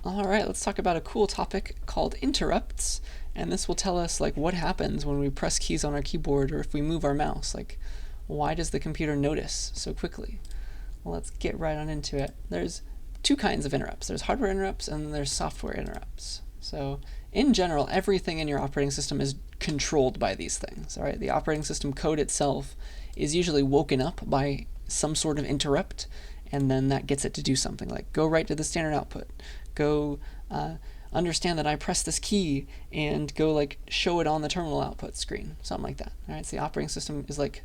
All right, let's talk about a cool topic called interrupts. And this will tell us like what happens when we press keys on our keyboard or if we move our mouse. Like, why does the computer notice so quickly? Well, let's get right on into it. There's two kinds of interrupts. There's hardware interrupts and there's software interrupts. So in general, everything in your operating system is controlled by these things. All right, the operating system code itself is usually woken up by some sort of interrupt, and then that gets it to do something like go right to the standard output, go understand that I pressed this key, and go like show it on the terminal output screen, something like that. All right, so the operating system is like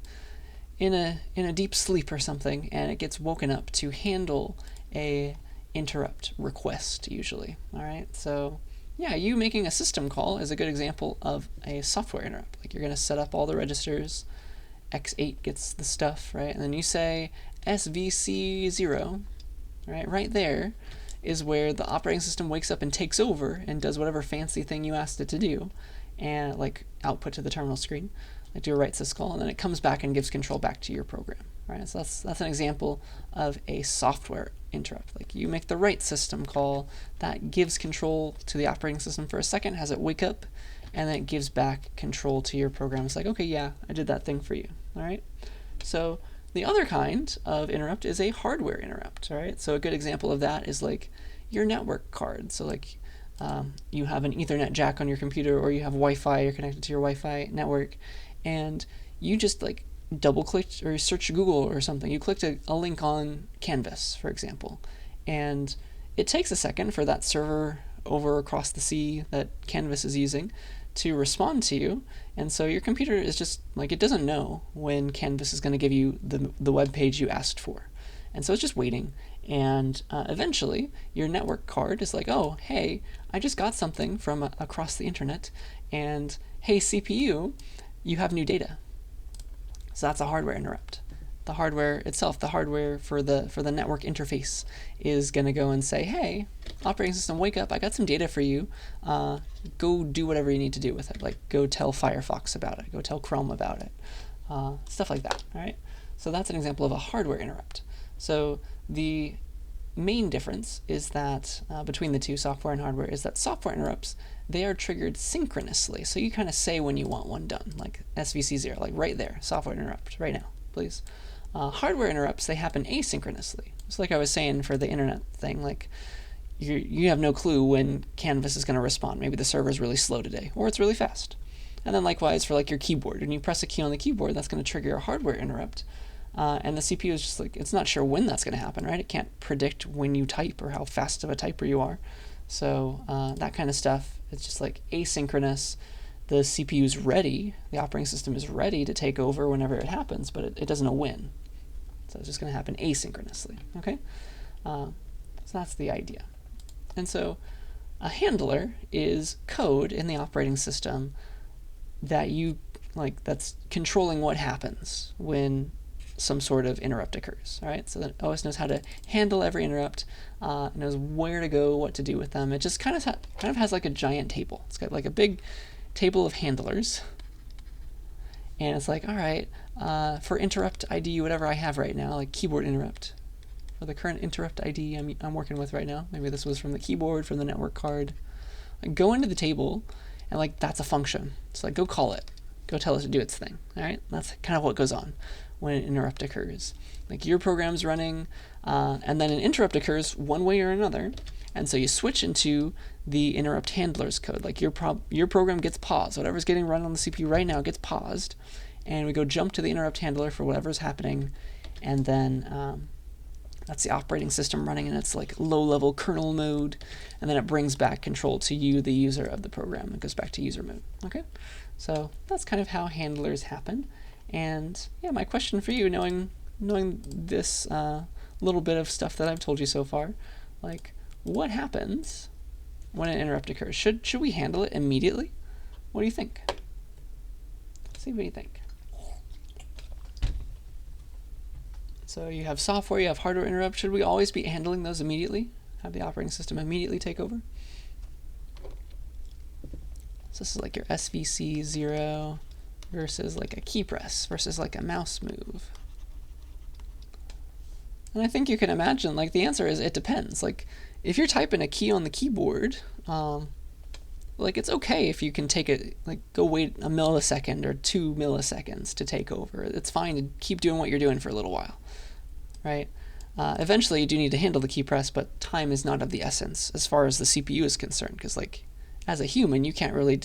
in a deep sleep or something, and it gets woken up to handle a interrupt request usually. All right, so yeah, you making a system call is a good example of a software interrupt. Like you're going to set up all the registers, X8 gets the stuff, right? And then you say SVC0, right there is where the operating system wakes up and takes over and does whatever fancy thing you asked it to do, and like output to the terminal screen, like do a write syscall, and then it comes back and gives control back to your program. Right? So that's an example of a software interrupt. Like you make the write system call that gives control to the operating system for a second, has it wake up, and then it gives back control to your program. It's like, okay, yeah, I did that thing for you. All right. So the other kind of interrupt is a hardware interrupt. All right. So a good example of that is like your network card. So like you have an Ethernet jack on your computer, or you have Wi-Fi, you're connected to your Wi-Fi network, and you just like double clicked or searched Google or something. You clicked a link on Canvas, for example, and it takes a second for that server over across the sea that Canvas is using to respond to you. And so your computer is just like, it doesn't know when Canvas is going to give you the web page you asked for. And so it's just waiting. And eventually your network card is like, oh, hey, I just got something from across the internet, and hey, CPU, you have new data. So that's a hardware interrupt. The hardware itself, the hardware for the network interface, is going to go and say, hey, operating system, wake up, I got some data for you. Go do whatever you need to do with it. Like go tell Firefox about it, go tell Chrome about it, stuff like that. All right. So that's an example of a hardware interrupt. So the main difference is that between the two, software and hardware, is that software interrupts, they are triggered synchronously. So you kind of say when you want one done, like SVC0, like right there, software interrupt, right now, please. Hardware interrupts, they happen asynchronously. It's like I was saying for the internet thing, like you have no clue when Canvas is going to respond. Maybe the server is really slow today, or it's really fast. And then likewise for like your keyboard, when you press a key on the keyboard, that's going to trigger a hardware interrupt. And the CPU is just like, it's not sure when that's going to happen, right? It can't predict when you type or how fast of a typer you are. So that kind of stuff, it's just like asynchronous. The CPU is ready, the operating system is ready to take over whenever it happens, but it doesn't know when. So it's just going to happen asynchronously, okay? So that's the idea. And so a handler is code in the operating system that that's controlling what happens when some sort of interrupt occurs. All right, so the OS knows how to handle every interrupt, knows where to go, what to do with them. It just kind of has like a giant table. It's got like a big table of handlers, and it's like, all right, for interrupt ID, whatever I have right now, like keyboard interrupt, for the current interrupt ID I'm working with right now. Maybe this was from the keyboard, from the network card. Like go into the table, and like that's a function. So like go call it, go tell it to do its thing. All right, that's kind of what goes on when an interrupt occurs. Like your program's running, and then an interrupt occurs one way or another, and so you switch into the interrupt handler's code. Like your program gets paused. Whatever's getting run on the CPU right now gets paused, and we go jump to the interrupt handler for whatever's happening, and then that's the operating system running in its like low-level kernel mode, and then it brings back control to you, the user of the program. It goes back to user mode. Okay, so that's kind of how handlers happen. And yeah, my question for you, knowing this little bit of stuff that I've told you so far, like what happens when an interrupt occurs? Should we handle it immediately? What do you think? Let's see what you think. So you have software, you have hardware interrupt. Should we always be handling those immediately? Have the operating system immediately take over? So this is like your SVC0 versus like a key press versus like a mouse move. And I think you can imagine, like the answer is it depends. Like if you're typing a key on the keyboard, like it's okay if you can take it, like go wait a millisecond or 2 milliseconds to take over. It's fine to keep doing what you're doing for a little while, right? Eventually you do need to handle the key press, but time is not of the essence as far as the CPU is concerned, because like as a human you can't really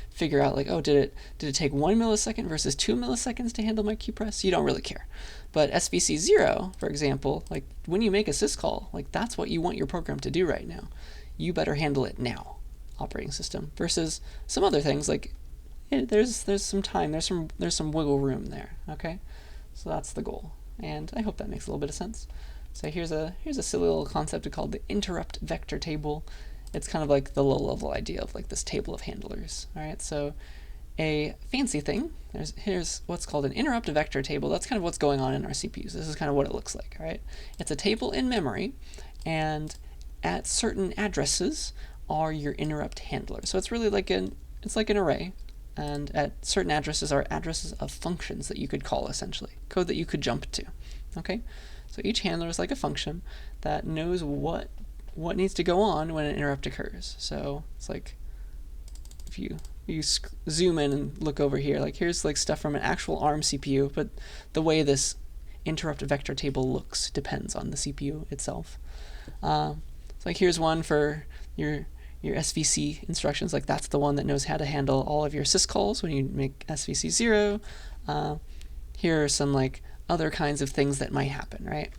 figure out like, oh, did it take 1 millisecond versus 2 milliseconds to handle my key press? You don't really care. But SVC 0, for example, like when you make a syscall, like that's what you want your program to do right now. You better handle it now, operating system, versus some other things like there's some time, there's some wiggle room there. Okay, so that's the goal, and I hope that makes a little bit of sense. So here's a silly little concept called the interrupt vector table. It's kind of like the low-level idea of like this table of handlers. All right, so a fancy thing, here's what's called an interrupt vector table. That's kind of what's going on in our CPUs. This is kind of what it looks like. All right, it's a table in memory, and at certain addresses are your interrupt handlers. So it's really like an array, and at certain addresses are addresses of functions that you could call, essentially code that you could jump to. Okay, so each handler is like a function that knows what needs to go on when an interrupt occurs. So it's like if you zoom in and look over here, like here's like stuff from an actual ARM CPU, but the way this interrupt vector table looks depends on the CPU itself. So like here's one for your SVC instructions, like that's the one that knows how to handle all of your syscalls when you make SVC 0. Here are some like other kinds of things that might happen, right?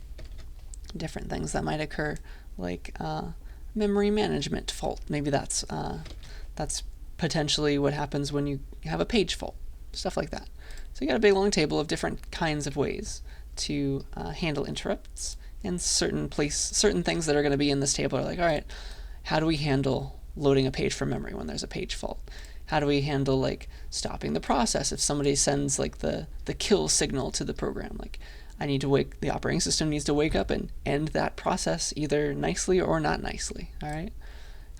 Different things that might occur, like memory management fault. Maybe that's potentially what happens when you have a page fault, stuff like that. So you got a big long table of different kinds of ways to handle interrupts, and certain things that are going to be in this table are like, all right, how do we handle loading a page from memory when there's a page fault? How do we handle like stopping the process if somebody sends like the kill signal to the program? Like the operating system needs to wake up and end that process either nicely or not nicely. All right.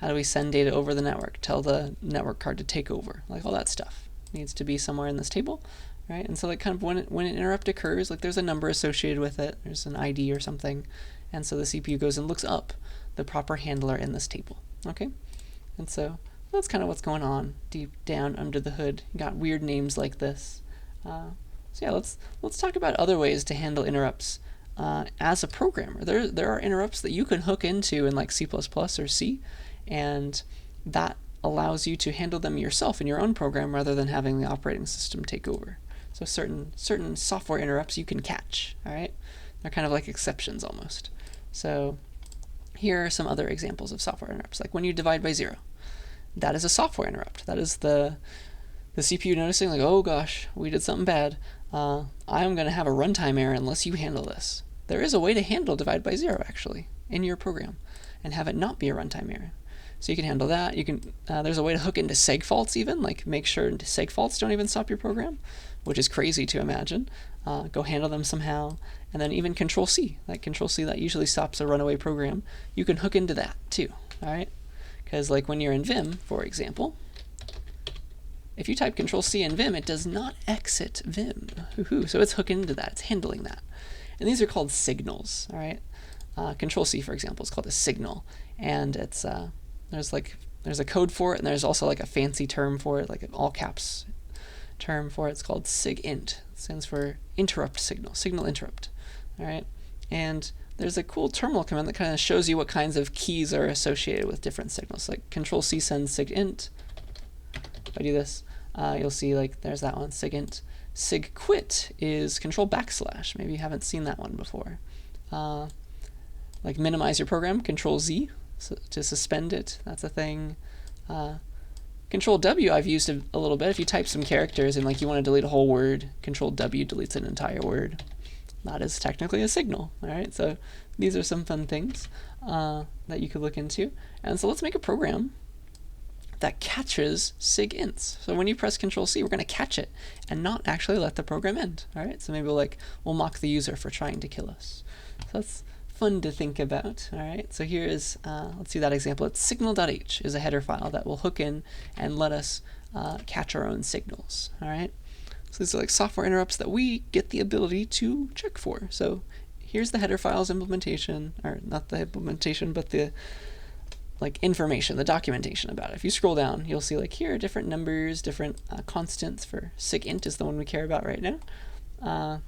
How do we send data over the network? Tell the network card to take over. Like all that stuff needs to be somewhere in this table, right? And so like kind of when an interrupt occurs, like there's a number associated with it. There's an ID or something, and so the CPU goes and looks up the proper handler in this table. Okay, and so that's kind of what's going on deep down under the hood. You got weird names like this. So yeah, let's talk about other ways to handle interrupts as a programmer. There are interrupts that you can hook into in like C++ or C, and that allows you to handle them yourself in your own program rather than having the operating system take over. So certain software interrupts you can catch. All right, they're kind of like exceptions almost. So here are some other examples of software interrupts, like when you divide by 0. That is a software interrupt. That is the CPU noticing like, oh gosh, we did something bad. I'm going to have a runtime error unless you handle this. There is a way to handle divide by 0 actually in your program and have it not be a runtime error. So you can handle that. You can. There's a way to hook into seg faults even, like make sure seg faults don't even stop your program, which is crazy to imagine. Go handle them somehow. And then even Control C, like Control C that usually stops a runaway program, you can hook into that too. All right, because like when you're in Vim, for example, if you type Control C in Vim, it does not exit Vim. So it's hooking into that. It's handling that. And these are called signals. All right. Control C, for example, is called a signal, and it's there's a code for it, and there's also like a fancy term for it, like an all caps term for it. It's called sigint. It stands for interrupt signal interrupt. All right, and there's a cool terminal command that kind of shows you what kinds of keys are associated with different signals. Like Control C sends sigint. If I do this, you'll see like there's that one, sigint. Sigquit is Control \. Maybe you haven't seen that one before. Like minimize your program, Control Z to suspend it. That's a thing. Control W I've used a little bit. If you type some characters and like you want to delete a whole word, Control W deletes an entire word. That is technically a signal. All right, so these are some fun things that you could look into. And so let's make a program that catches sigints. So when you press Control C, we're going to catch it and not actually let the program end. All right, so maybe we'll mock the user for trying to kill us. So that's fun to think about. All right, so here is let's see that example. It's signal.h is a header file that will hook in and let us catch our own signals. All right, so these are like software interrupts that we get the ability to check for. So here's the header files implementation, or not the implementation, but the like information, the documentation about it. If you scroll down, you'll see like here are different numbers, different constants. For sigint is the one we care about right now.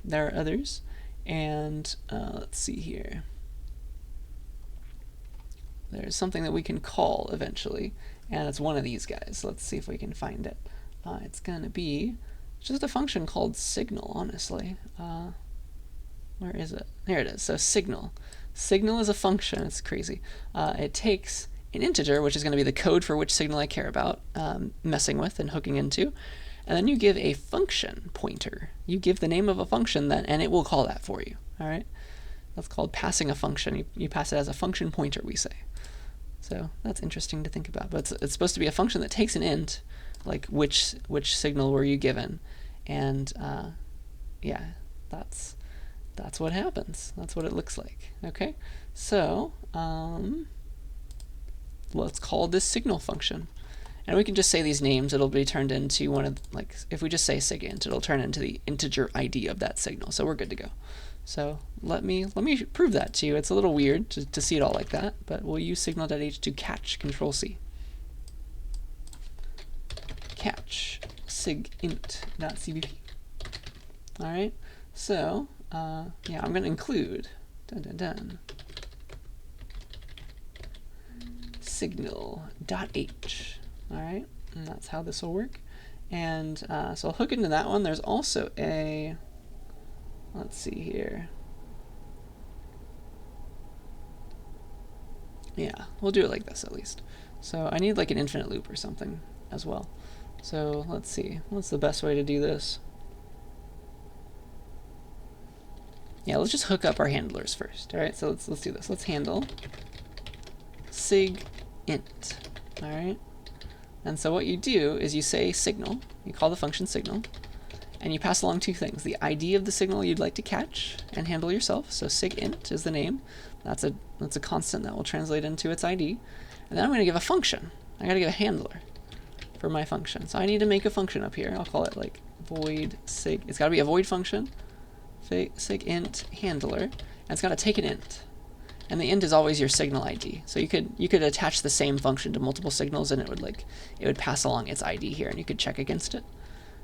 There are others, and let's see here. There's something that we can call eventually, and it's one of these guys. Let's see if we can find it. It's gonna be just a function called signal, honestly. Where is it? Here it is. So signal. Signal is a function. It's crazy. It takes an integer, which is going to be the code for which signal I care about messing with and hooking into, and then you give a function pointer. You give the name of a function and it will call that for you. All right. That's called passing a function. You pass it as a function pointer, we say. So that's interesting to think about. But it's supposed to be a function that takes an int, like which signal were you given, and yeah, that's what happens. That's what it looks like. Okay, so let's call this signal function, and we can just say these names. It'll be turned into one of, like, if we just say sigint, it'll turn into the integer ID of that signal. So we're good to go. So let me prove that to you. It's a little weird to see it all like that, but we'll use signal.h to catch Control-C. Catch sigint.cbp. All right. So yeah, I'm going to include signal.h. All right, and that's how this will work. And so I'll hook into that one. There's also a, let's see here. Yeah, we'll do it like this at least. So I need like an infinite loop or something as well. So let's see, what's the best way to do this? Yeah, let's just hook up our handlers first. All right, so let's do this. Let's handle sigint. All right, and so what you do is you say signal. You call the function signal, and you pass along two things: the ID of the signal you'd like to catch and handle yourself. So sigint is the name. That's a constant that will translate into its ID, and then I'm going to give a function. I got to give a handler for my function. So I need to make a function up here. I'll call it like void sig. It's got to be a void function. Sigint handler, and it's got to take an int, and the int is always your signal ID. So you could attach the same function to multiple signals, and it would pass along its ID here, and you could check against it.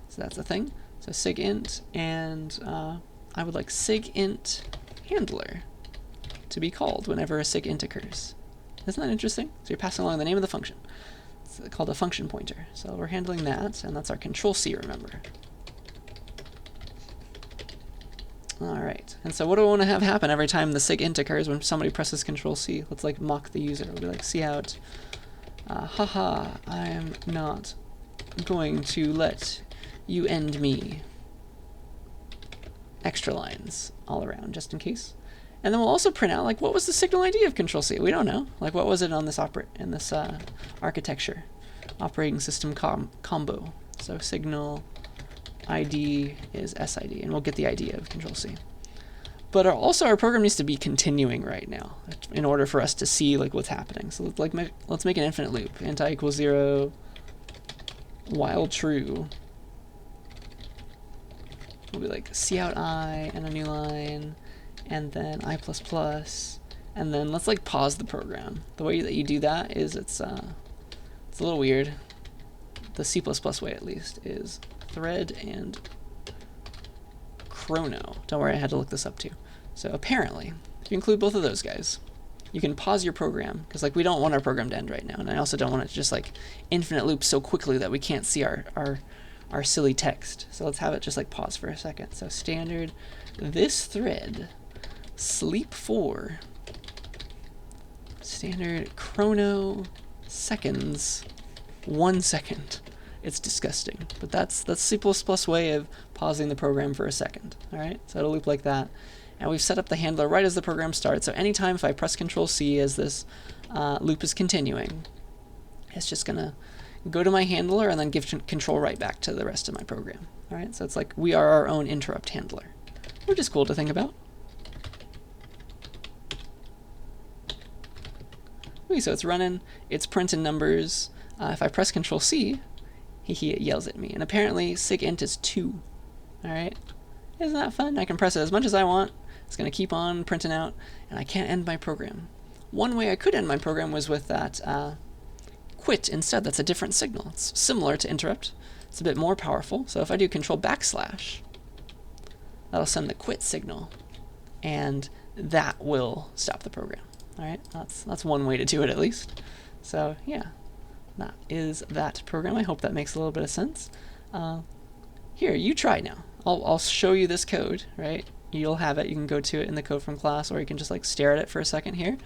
So that's a thing. So sigint, and I would like sigint handler to be called whenever a sigint occurs. Isn't that interesting? So you're passing along the name of the function. It's called a function pointer. So we're handling that, and that's our Control-C, remember. All right, and so what do I want to have happen every time the sigint occurs when somebody presses Control-C? Let's like mock the user. We'll be like, see out. Haha, I'm not going to let you end me. Extra lines all around, just in case. And then we'll also print out, like, what was the signal ID of Control-C? We don't know. Like, what was it on this architecture, operating system combo? So signal ID is SID, and we'll get the ID of Control-C. But also our program needs to be continuing right now in order for us to see like what's happening. So let's make an infinite loop. Int I equals 0 while true. We'll be like cout I and a new line, and then I++, and then let's like pause the program. The way that you do that is it's a little weird. The C++ way, at least, is thread and chrono. Don't worry, I had to look this up too. So apparently, if you include both of those guys, you can pause your program, because like we don't want our program to end right now, and I also don't want it to just like infinite loop so quickly that we can't see our silly text. So let's have it just like pause for a second. So standard, this thread, sleep for, standard chrono seconds, 1 second. It's disgusting, but that's C++ way of pausing the program for a second. All right, so it'll loop like that, and we've set up the handler right as the program starts. So anytime if I press Control-C as this loop is continuing, it's just gonna go to my handler and then give control right back to the rest of my program. All right, so it's like we are our own interrupt handler, which is cool to think about. Okay, so it's running, it's printing numbers. If I press Control-C, he yells at me, and apparently sigint is 2. All right, isn't that fun? I can press it as much as I want. It's going to keep on printing out, and I can't end my program. One way I could end my program was with that quit instead. That's a different signal. It's similar to interrupt. It's a bit more powerful. So if I do control backslash, that'll send the quit signal, and that will stop the program. All right, that's one way to do it at least. So yeah, that is that program. I hope that makes a little bit of sense. Here, you try now. I'll show you this code, right? You'll have it. You can go to it in the code from class, or you can just like stare at it for a second here.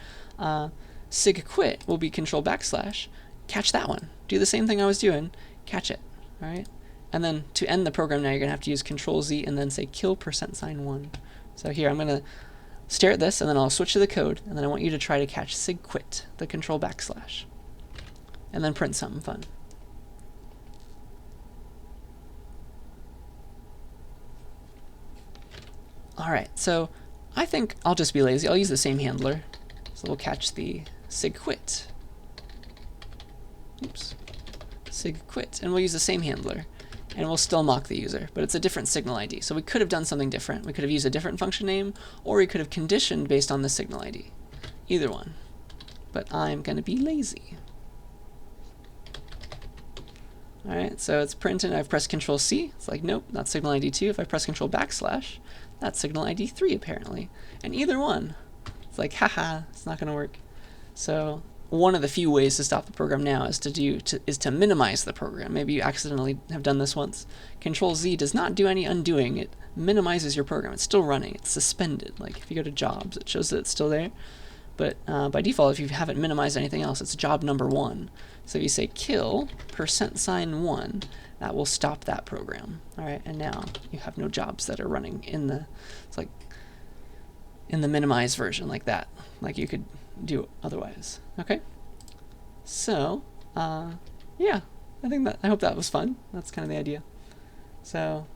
Sig quit will be control backslash. Catch that one. Do the same thing I was doing. Catch it. All right. And then to end the program now, you're gonna have to use control Z and then say kill %1. So here I'm gonna stare at this, and then I'll switch to the code, and then I want you to try to catch sig quit, the control backslash, and then print something fun. Alright, so I think I'll just be lazy. I'll use the same handler. So we'll catch the sig quit. Oops. Sig quit. And we'll use the same handler. And we'll still mock the user, but it's a different signal ID. So we could have done something different. We could have used a different function name, or we could have conditioned based on the signal ID. Either one. But I'm going to be lazy. Alright, so it's printing. I've pressed Control C. It's like, nope, that's signal ID 2. If I press Control backslash, that's signal ID 3 apparently. And either one, it's like, haha, it's not going to work. So one of the few ways to stop the program now is to minimize the program. Maybe you accidentally have done this once. Control Z does not do any undoing. It minimizes your program. It's still running. It's suspended. Like if you go to jobs, it shows that it's still there. But by default, if you haven't minimized anything else, it's job number 1. So if you say kill %1, that will stop that program. All right, and now you have no jobs that are running in the, it's like in the minimized version like that, like you could do otherwise. Okay, so yeah, I hope that was fun. That's kind of the idea. So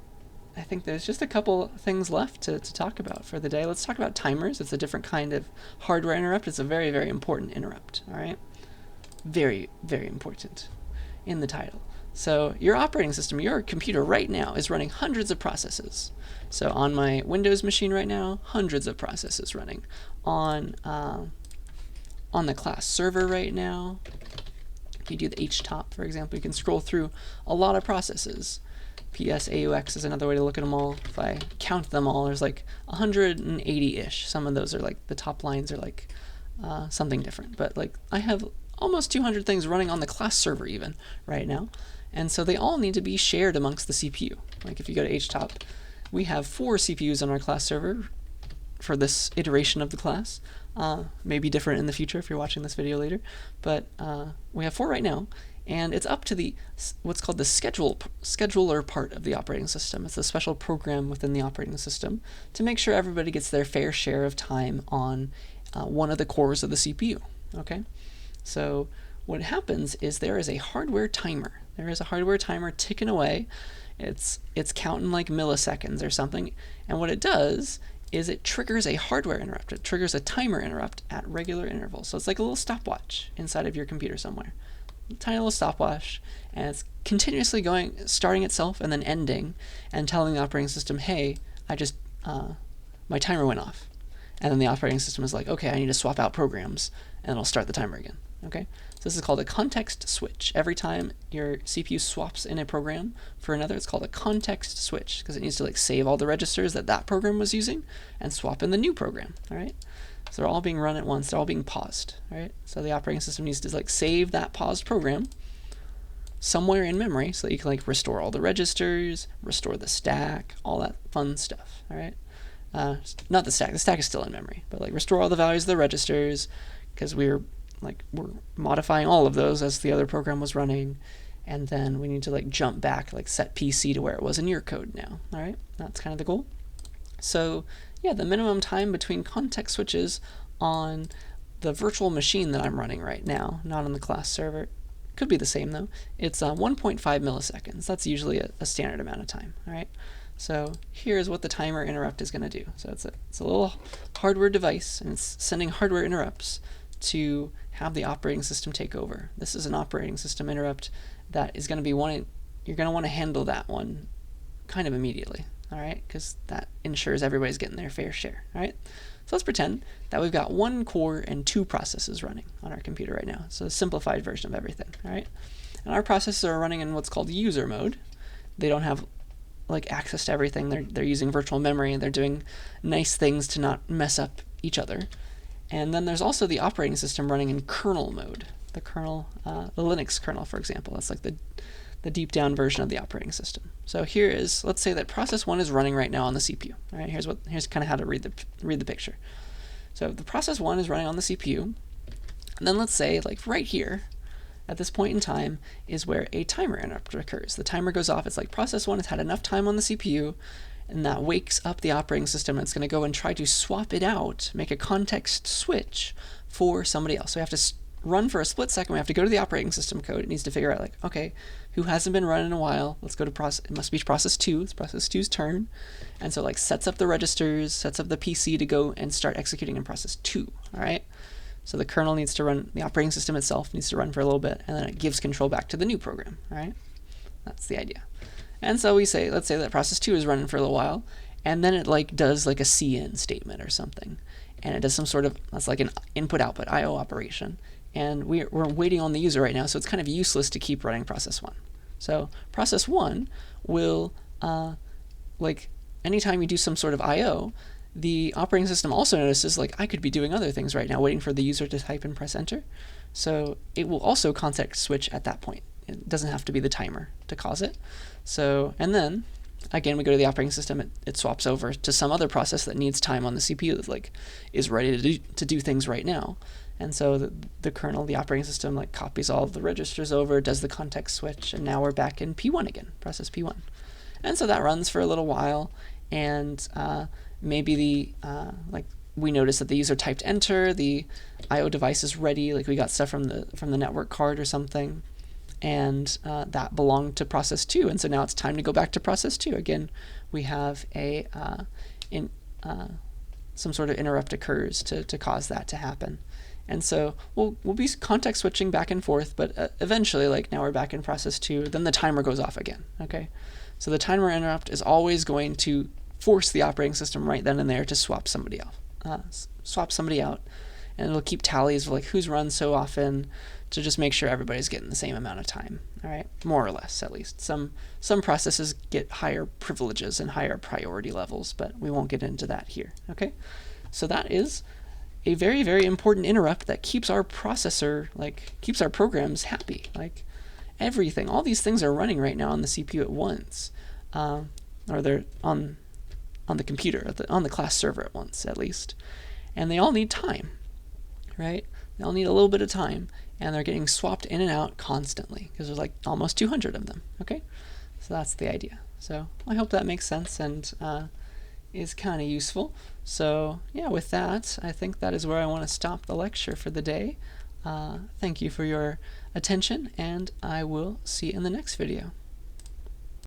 I think there's just a couple things left to talk about for the day. Let's talk about timers. It's a different kind of hardware interrupt. It's a very, very important interrupt. All right, very, very important in the title. So your operating system, your computer right now is running hundreds of processes. So on my Windows machine right now, hundreds of processes running. On the class server right now, if you do the htop, for example, you can scroll through a lot of processes. PSAUX is another way to look at them all. If I count them all, there's like 180-ish. Some of those are like, the top lines are like something different. But like I have almost 200 things running on the class server even right now. And so they all need to be shared amongst the CPU. Like if you go to htop, we have 4 CPUs on our class server for this iteration of the class. Maybe different in the future if you're watching this video later. But we have 4 right now. And it's up to the what's called the scheduler part of the operating system. It's a special program within the operating system to make sure everybody gets their fair share of time on one of the cores of the CPU. Okay, so what happens is there is a hardware timer. There is a hardware timer ticking away. It's counting like milliseconds or something. And what it does is it triggers a hardware interrupt. It triggers a timer interrupt at regular intervals. So it's like a little stopwatch inside of your computer somewhere. Tiny little stopwatch, and it's continuously starting itself and then ending and telling the operating system, hey, my timer went off. And then the operating system is like, okay, I need to swap out programs, and it'll start the timer again. Okay, so this is called a context switch. Every time your CPU swaps in a program for another, it's called a context switch, because it needs to like save all the registers that program was using and swap in the new program. All right, so they're all being run at once. They're all being paused. All right, so the operating system needs to like save that paused program somewhere in memory so that you can like restore all the registers, restore the stack, all that fun stuff. All right, not the stack. The stack is still in memory, but like restore all the values of the registers, because we're modifying all of those as the other program was running, and then we need to like jump back, like set PC to where it was in your code now. All right, that's kind of the goal. So yeah, the minimum time between context switches on the virtual machine that I'm running right now, not on the class server, could be the same though. It's 1.5 milliseconds. That's usually a standard amount of time. All right. So here's what the timer interrupt is going to do. So it's a little hardware device, and it's sending hardware interrupts to have the operating system take over. This is an operating system interrupt that is going to be you're going to want to handle that one kind of immediately. All right, because that ensures everybody's getting their fair share. All right, So let's pretend that we've got 1 core and 2 processes running on our computer right now. So a simplified version of everything, all right? And our processes are running in what's called user mode. They don't have like access to everything. They're using virtual memory, and they're doing nice things to not mess up each other. And then there's also the operating system running in kernel mode. The kernel, the Linux kernel, for example, that's like the deep down version of the operating system. So here is, let's say that process 1 is running right now on the CPU. All right, here's kind of how to read the picture. So the process 1 is running on the CPU, and then let's say like right here, at this point in time, is where a timer interrupt occurs. The timer goes off. It's like process 1 has had enough time on the CPU, and that wakes up the operating system, and it's going to go and try to swap it out, make a context switch for somebody else. So we have to run for a split second. We have to go to the operating system code. It needs to figure out, like, okay, who hasn't been running in a while? Let's go to process. It must be process 2. It's process 2's turn. And so, like, sets up the registers, sets up the PC to go and start executing in process 2. All right. So the kernel needs to run, the operating system itself needs to run for a little bit, and then it gives control back to the new program. All right. That's the idea. And so we say, let's say that process 2 is running for a little while, and then it like does like a cin statement or something, and it does some sort of, that's like an input-output I/O operation. And we're waiting on the user right now, so it's kind of useless to keep running process 1. So process 1 will, like, anytime you do some sort of I/O, the operating system also notices, like, I could be doing other things right now, waiting for the user to type and press enter. So it will also context switch at that point. It doesn't have to be the timer to cause it. So, and then, again, we go to the operating system, it swaps over to some other process that needs time on the CPU that, like, is ready to do things right now. And so the kernel, the operating system, like, copies all of the registers over, does the context switch, and now we're back in P1 again, process P1. And so that runs for a little while, and maybe like, we notice that the user typed enter, the I/O device is ready, like we got stuff from the network card or something, and that belonged to process 2, and so now it's time to go back to process 2. Again, we have some sort of interrupt occurs to cause that to happen. And so we'll be context switching back and forth, but eventually, like, now we're back in process 2, then the timer goes off again, okay? So the timer interrupt is always going to force the operating system right then and there to swap somebody out, and it'll keep tallies of, like, who's run so often, to just make sure everybody's getting the same amount of time, all right? More or less, at least. Some processes get higher privileges and higher priority levels, but we won't get into that here, okay? So that is a very, very important interrupt that keeps our processor, like, keeps our programs happy. Like, everything, all these things are running right now on the CPU at once, or they're on the computer, on the class server at once, at least. And they all need time, right? They all need a little bit of time, and they're getting swapped in and out constantly, because there's like almost 200 of them, okay? So that's the idea. So I hope that makes sense and is kind of useful. So yeah, with that, I think that is where I want to stop the lecture for the day. Thank you for your attention, and I will see you in the next video.